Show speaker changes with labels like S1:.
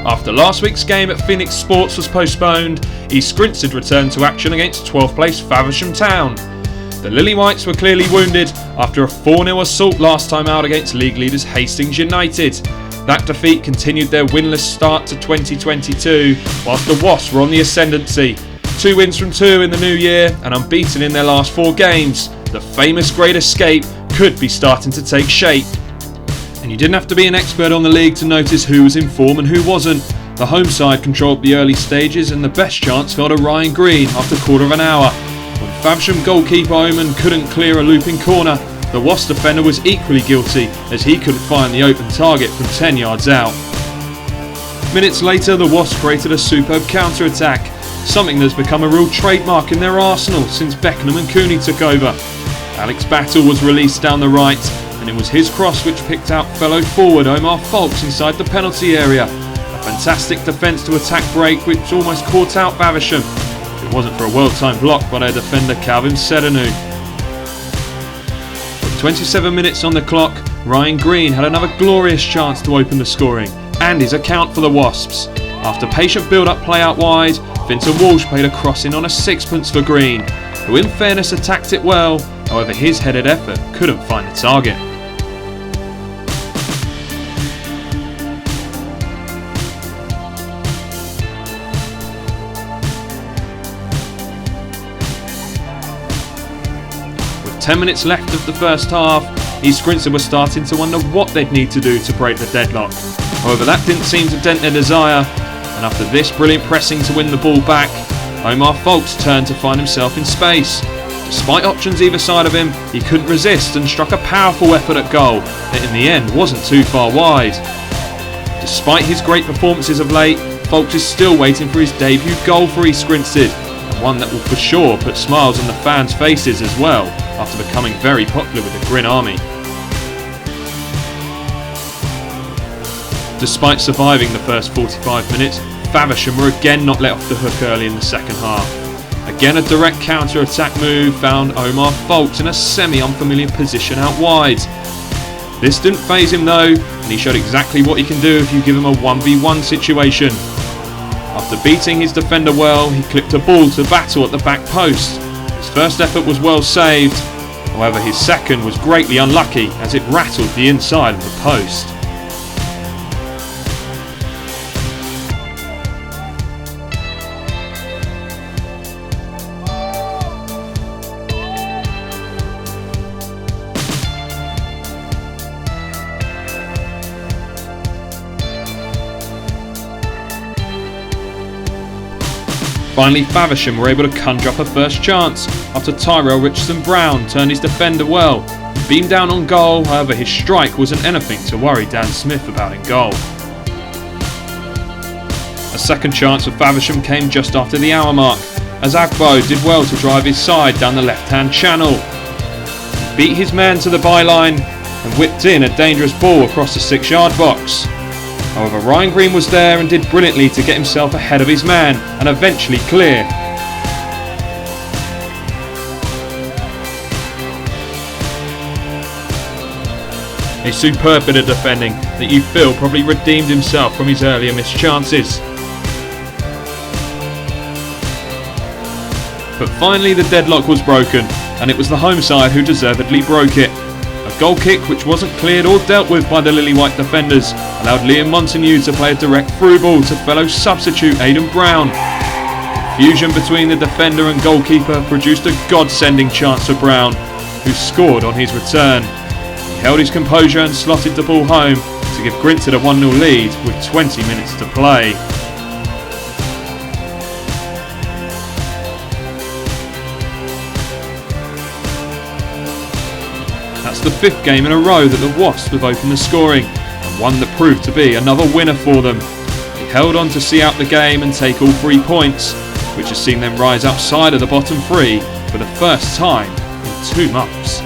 S1: After last week's game at Phoenix Sports was postponed, East Grinstead returned to action against 12th place Faversham Town. The Lily Whites were clearly wounded after a 4-0 assault last time out against league leaders Hastings United. That defeat continued their winless start to 2022, whilst the Wasps were on the ascendancy. 2 wins from 2 in the new year and unbeaten in their last 4 games. The famous Great Escape could be starting to take shape. And you didn't have to be an expert on the league to notice who was in form and who wasn't. The home side controlled the early stages and the best chance fell to Ryan Green after a quarter of an hour. When Faversham goalkeeper Oman couldn't clear a looping corner, the Wasps defender was equally guilty as he couldn't find the open target from 10 yards out. Minutes later, the Wasps created a superb counter-attack, something that's become a real trademark in their arsenal since Beckenham and Cooney took over. Alex Battle was released down the right, and it was his cross which picked out fellow forward Omar Foulkes inside the penalty area. A fantastic defence to attack break which almost caught out Faversham. If it wasn't for a well-timed block by their defender Calvin Sedanu. With 27 minutes on the clock, Ryan Green had another glorious chance to open the scoring and his account for the Wasps. After patient build-up play out wide, Vincent Walsh played a cross in on a sixpence for Green, who in fairness attacked it well, however his headed effort couldn't find the target. With 10 minutes left of the first half, East Grinstead were starting to wonder what they'd need to do to break the deadlock. However, that didn't seem to dent their desire, and after this brilliant pressing to win the ball back, Omar Foulkes turned to find himself in space. Despite options either side of him, he couldn't resist and struck a powerful effort at goal that in the end wasn't too far wide. Despite his great performances of late, Foulkes is still waiting for his debut goal for East Grinstead, and one that will for sure put smiles on the fans' faces as well, after becoming very popular with the Grin Army. Despite surviving the first 45 minutes, Faversham were again not let off the hook early in the second half. Again, a direct counter-attack move found Omar Foulkes in a semi-unfamiliar position out wide. This didn't faze him though, and he showed exactly what he can do if you give him a 1v1 situation. After beating his defender well, he clipped a ball to Battle at the back post. His first effort was well saved, however his second was greatly unlucky as it rattled the inside of the post. Finally, Faversham were able to conjure up a first chance after Tyrell Richardson-Brown turned his defender well. He beamed down on goal, however his strike wasn't anything to worry Dan Smith about in goal. A second chance for Faversham came just after the hour mark, as Agbo did well to drive his side down the left-hand channel. He beat his man to the byline and whipped in a dangerous ball across the 6-yard box. However, Ryan Green was there and did brilliantly to get himself ahead of his man and eventually clear. A superb bit of defending that you feel probably redeemed himself from his earlier missed chances. But finally the deadlock was broken, and it was the home side who deservedly broke it. A goal kick which wasn't cleared or dealt with by the Lily White defenders allowed Liam Montague to play a direct through ball to fellow substitute Aiden Brown. Confusion between the defender and goalkeeper produced a god-sending chance for Brown, who scored on his return. He held his composure and slotted the ball home to give Grinstead a 1-0 lead with 20 minutes to play. That's the 5th game in a row that the Wasps have opened the scoring, and one that proved to be another winner for them. They held on to see out the game and take all 3 points, which has seen them rise outside of the bottom 3 for the first time in 2 months.